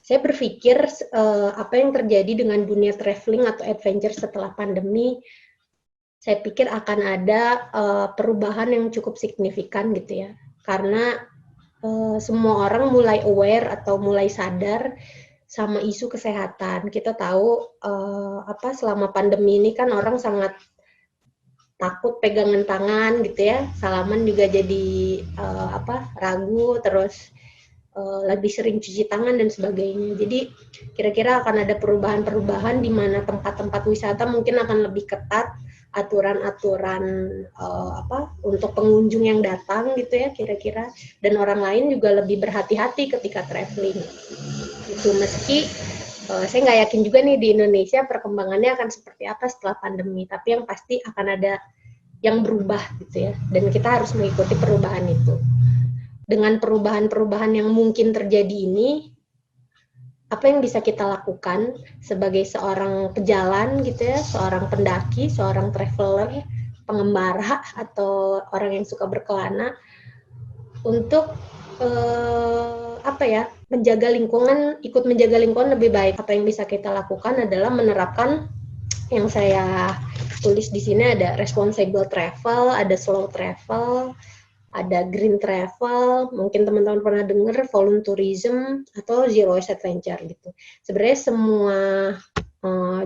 saya berpikir apa yang terjadi dengan dunia traveling atau adventure setelah pandemi, saya pikir akan ada perubahan yang cukup signifikan gitu ya. Karena semua orang mulai aware atau mulai sadar sama isu kesehatan. Kita tahu selama pandemi ini kan orang sangat takut pegangan tangan gitu ya, salaman juga jadi ragu, terus lebih sering cuci tangan dan sebagainya. Jadi kira-kira akan ada perubahan-perubahan di mana tempat-tempat wisata mungkin akan lebih ketat aturan-aturan untuk pengunjung yang datang gitu ya kira-kira, dan orang lain juga lebih berhati-hati ketika traveling. Itu meski saya nggak yakin juga nih di Indonesia perkembangannya akan seperti apa setelah pandemi, tapi yang pasti akan ada yang berubah gitu ya, dan kita harus mengikuti perubahan itu. Dengan perubahan-perubahan yang mungkin terjadi ini, apa yang bisa kita lakukan sebagai seorang pejalan gitu ya, seorang pendaki, seorang traveler, pengembara, atau orang yang suka berkelana untuk menjaga lingkungan, ikut menjaga lingkungan lebih baik. Apa yang bisa kita lakukan adalah menerapkan yang saya tulis di sini, ada responsible travel, ada slow travel, ada green travel, mungkin teman-teman pernah dengar voluntourism atau zero waste adventure gitu. Sebenarnya semua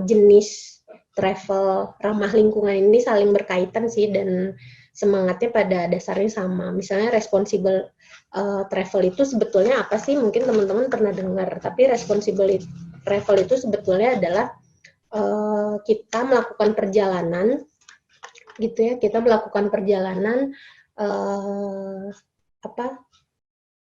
jenis travel ramah lingkungan ini saling berkaitan sih, dan semangatnya pada dasarnya sama. Misalnya responsible travel itu sebetulnya apa sih? Mungkin teman-teman pernah dengar, tapi responsible travel itu sebetulnya adalah kita melakukan perjalanan gitu ya, kita melakukan perjalanan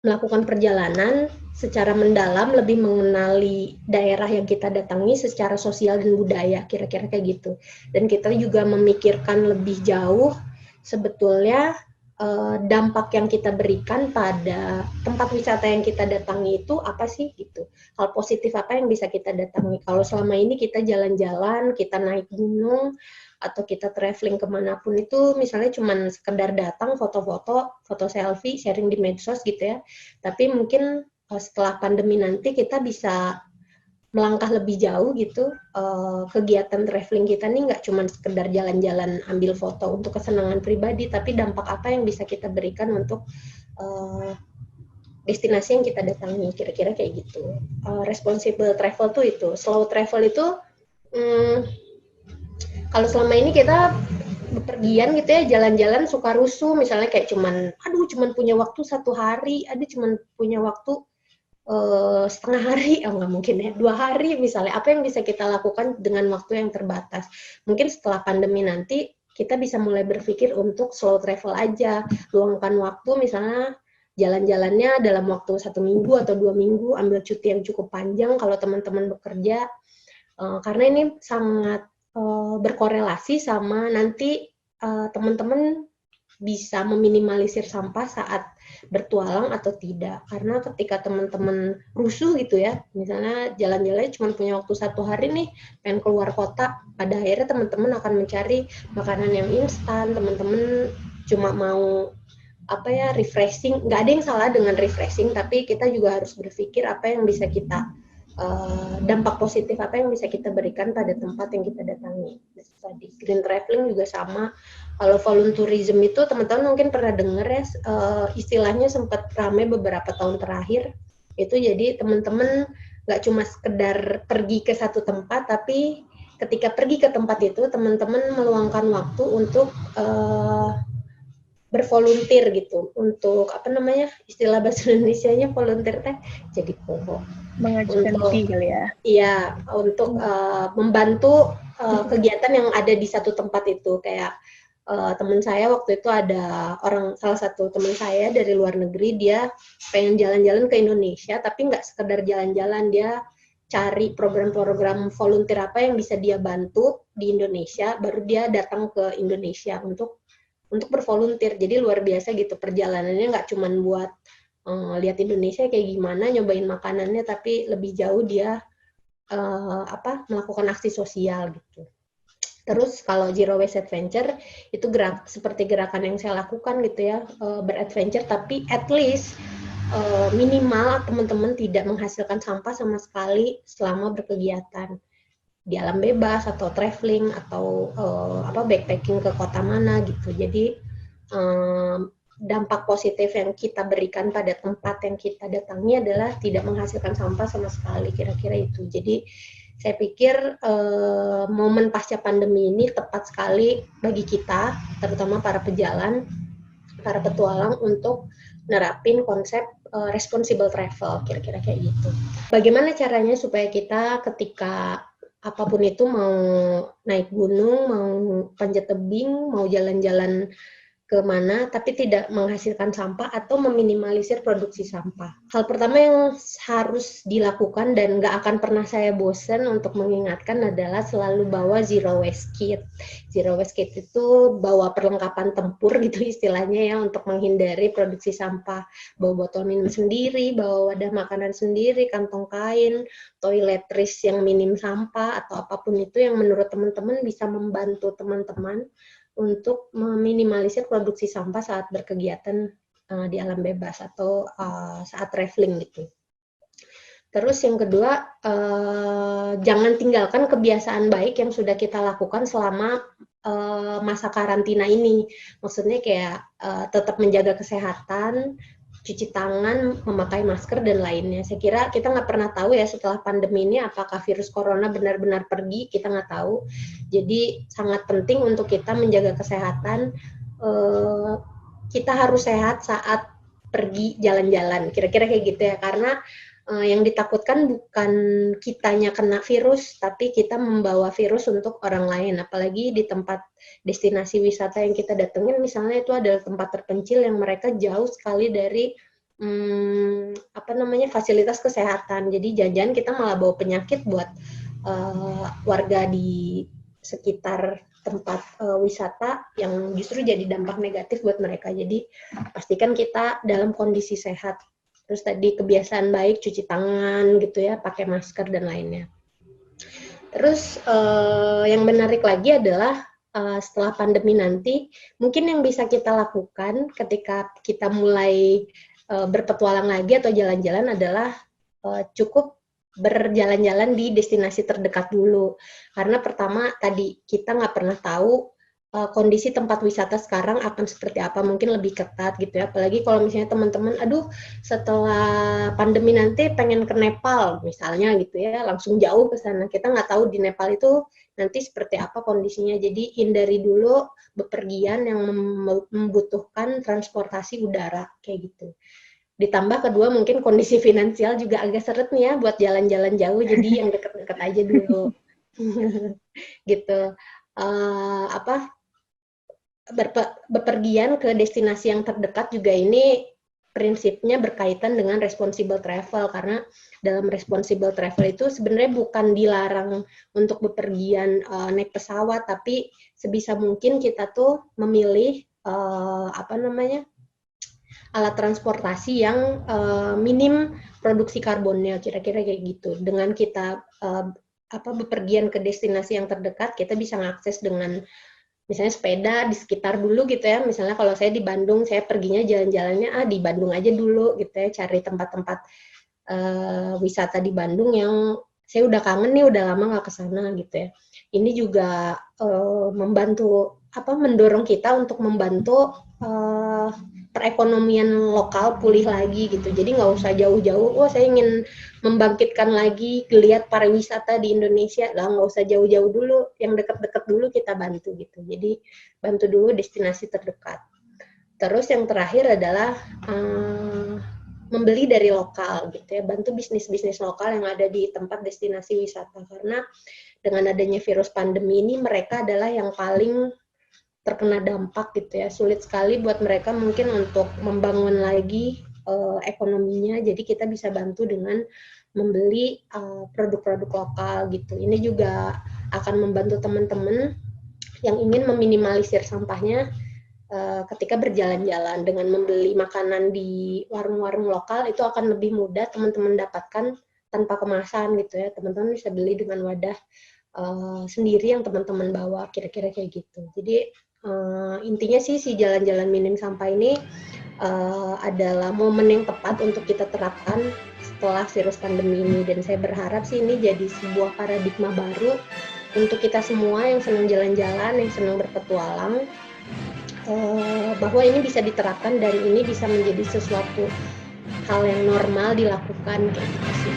melakukan perjalanan secara mendalam, lebih mengenali daerah yang kita datangi secara sosial dan budaya, kira-kira kayak gitu. Dan kita juga memikirkan lebih jauh sebetulnya dampak yang kita berikan pada tempat wisata yang kita datangi itu apa sih gitu. Hal positif apa yang bisa kita datangi. Kalau selama ini kita jalan-jalan, kita naik gunung, atau kita traveling kemanapun itu misalnya cuman sekedar datang foto-foto, foto selfie, sharing di medsos gitu ya. Tapi mungkin setelah pandemi nanti kita bisa melangkah lebih jauh gitu. Kegiatan traveling kita nih nggak cuma sekedar jalan-jalan ambil foto untuk kesenangan pribadi, tapi dampak apa yang bisa kita berikan untuk destinasi yang kita datangi, kira-kira kayak gitu. Responsible travel tuh itu. Slow travel itu kalau selama ini kita bepergian gitu ya, jalan-jalan suka rusuh, misalnya kayak cuman punya waktu 1 hari, cuman punya waktu setengah hari, nggak mungkin ya, 2 hari misalnya. Apa yang bisa kita lakukan dengan waktu yang terbatas? Mungkin setelah pandemi nanti kita bisa mulai berpikir untuk slow travel aja, luangkan waktu misalnya jalan-jalannya dalam waktu 1 minggu atau 2 minggu, ambil cuti yang cukup panjang kalau teman-teman bekerja, karena ini sangat berkorelasi sama nanti teman-teman bisa meminimalisir sampah saat bertualang atau tidak. Karena ketika teman-teman rusuh gitu ya, misalnya jalan-jalannya cuma punya waktu 1 hari nih, pengen keluar kota, pada akhirnya teman-teman akan mencari makanan yang instan, teman-teman cuma mau refreshing. Nggak ada yang salah dengan refreshing, tapi kita juga harus berpikir apa yang bisa kita dampak positif apa yang bisa kita berikan pada tempat yang kita datangi. Tadi green traveling juga sama. Kalau voluntourism itu teman-teman mungkin pernah dengar ya, istilahnya sempat ramai beberapa tahun terakhir. Itu jadi teman-teman nggak cuma sekedar pergi ke satu tempat, tapi ketika pergi ke tempat itu teman-teman meluangkan waktu untuk bervolunteer gitu, untuk istilah bahasa Indonesianya volunteer teh jadi poho, mengajukan diri kali ya. Iya, untuk membantu kegiatan yang ada di satu tempat itu. Kayak teman saya waktu itu ada salah satu teman saya dari luar negeri, dia pengen jalan-jalan ke Indonesia, tapi nggak sekedar jalan-jalan, dia cari program-program volunteer apa yang bisa dia bantu di Indonesia, baru dia datang ke Indonesia untuk bervolunteer. Jadi luar biasa gitu perjalanannya, nggak cuma buat lihat Indonesia kayak gimana, nyobain makanannya, tapi lebih jauh dia melakukan aksi sosial gitu. Terus kalau Zero Waste Adventure itu seperti gerakan yang saya lakukan gitu ya, beradventure, tapi at least minimal teman-teman tidak menghasilkan sampah sama sekali selama berkegiatan di alam bebas atau traveling atau backpacking ke kota mana gitu. Jadi dampak positif yang kita berikan pada tempat yang kita datangi adalah tidak menghasilkan sampah sama sekali, kira-kira itu. Jadi saya pikir momen pasca pandemi ini tepat sekali bagi kita, terutama para pejalan, para petualang untuk nerapin konsep responsible travel, kira-kira kayak gitu. Bagaimana caranya supaya kita ketika apapun itu, mau naik gunung, mau panjat tebing, mau jalan-jalan ke mana, tapi tidak menghasilkan sampah atau meminimalisir produksi sampah. Hal pertama yang harus dilakukan dan nggak akan pernah saya bosan untuk mengingatkan adalah selalu bawa zero waste kit. Zero waste kit itu bawa perlengkapan tempur gitu istilahnya ya, untuk menghindari produksi sampah. Bawa botol minum sendiri, bawa wadah makanan sendiri, kantong kain, toiletries yang minim sampah, atau apapun itu yang menurut teman-teman bisa membantu teman-teman untuk meminimalisir produksi sampah saat berkegiatan di alam bebas atau saat traveling gitu. Terus yang kedua, jangan tinggalkan kebiasaan baik yang sudah kita lakukan selama masa karantina ini. Maksudnya kayak tetap menjaga kesehatan, cuci tangan, memakai masker, dan lainnya. Saya kira kita nggak pernah tahu ya setelah pandemi ini apakah virus corona benar-benar pergi, kita nggak tahu. Jadi sangat penting untuk kita menjaga kesehatan. Kita harus sehat saat pergi jalan-jalan, kira-kira kayak gitu ya. Karena yang ditakutkan bukan kitanya kena virus, tapi kita membawa virus untuk orang lain. Apalagi di tempat destinasi wisata yang kita datengin, misalnya itu adalah tempat terpencil yang mereka jauh sekali dari fasilitas kesehatan. Jadi jangan-jangan kita malah bawa penyakit buat warga di sekitar tempat wisata yang justru jadi dampak negatif buat mereka. Jadi pastikan kita dalam kondisi sehat. Terus tadi kebiasaan baik, cuci tangan gitu ya, pakai masker dan lainnya. Terus yang menarik lagi adalah setelah pandemi nanti, mungkin yang bisa kita lakukan ketika kita mulai berpetualang lagi atau jalan-jalan adalah cukup berjalan-jalan di destinasi terdekat dulu. Karena pertama tadi kita nggak pernah tahu kondisi tempat wisata sekarang akan seperti apa, mungkin lebih ketat gitu ya. Apalagi kalau misalnya teman-teman, aduh setelah pandemi nanti pengen ke Nepal misalnya gitu ya, langsung jauh ke sana. Kita nggak tahu di Nepal itu nanti seperti apa kondisinya. Jadi hindari dulu bepergian yang membutuhkan transportasi udara kayak gitu. Ditambah kedua mungkin kondisi finansial juga agak seret nih ya buat jalan-jalan jauh, jadi yang deket-deket aja dulu. Gitu. Bepergian ke destinasi yang terdekat juga ini prinsipnya berkaitan dengan responsible travel, karena dalam responsible travel itu sebenarnya bukan dilarang untuk bepergian naik pesawat, tapi sebisa mungkin kita tuh memilih alat transportasi yang minim produksi karbonnya, kira-kira kayak gitu. Dengan kita bepergian ke destinasi yang terdekat, kita bisa mengakses dengan misalnya sepeda di sekitar dulu gitu ya. Misalnya kalau saya di Bandung, saya perginya jalan-jalannya di Bandung aja dulu gitu ya, cari tempat-tempat wisata di Bandung yang saya udah kangen nih, udah lama nggak ke sana gitu ya. Ini juga mendorong kita untuk membantu perekonomian lokal pulih lagi gitu. Jadi nggak usah jauh-jauh, saya ingin membangkitkan lagi geliat pariwisata di Indonesia, lah nggak usah jauh-jauh dulu, yang dekat-dekat dulu kita bantu gitu. Jadi bantu dulu destinasi terdekat. Terus yang terakhir adalah membeli dari lokal gitu ya, bantu bisnis-bisnis lokal yang ada di tempat destinasi wisata, karena dengan adanya virus pandemi ini mereka adalah yang paling terkena dampak gitu ya. Sulit sekali buat mereka mungkin untuk membangun lagi ekonominya, jadi kita bisa bantu dengan membeli produk-produk lokal gitu. Ini juga akan membantu teman-teman yang ingin meminimalisir sampahnya ketika berjalan-jalan. Dengan membeli makanan di warung-warung lokal itu akan lebih mudah teman-teman dapatkan tanpa kemasan gitu ya. Teman-teman bisa beli dengan wadah sendiri yang teman-teman bawa, kira-kira kayak gitu. Jadi intinya sih si jalan-jalan minim sampah ini adalah momen yang tepat untuk kita terapkan setelah virus pandemi ini, dan saya berharap sih ini jadi sebuah paradigma baru untuk kita semua yang senang jalan-jalan, yang senang berpetualang, bahwa ini bisa diterapkan dan ini bisa menjadi sesuatu hal yang normal dilakukan kayak gitu sih.